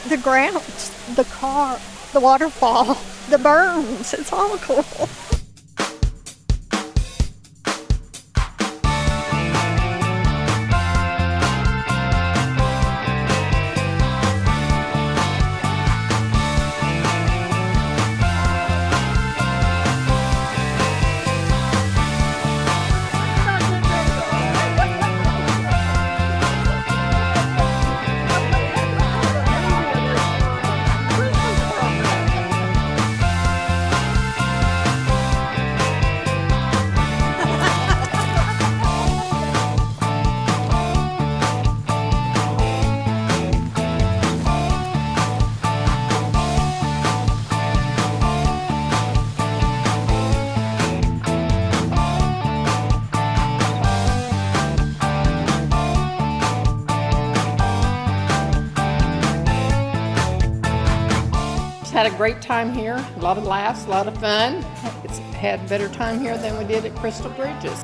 The grounds, the car, the waterfall, the berms, it's all cool. Had a great time here, a lot of laughs, a lot of fun. It's had a better time here than we did at Crystal Bridges.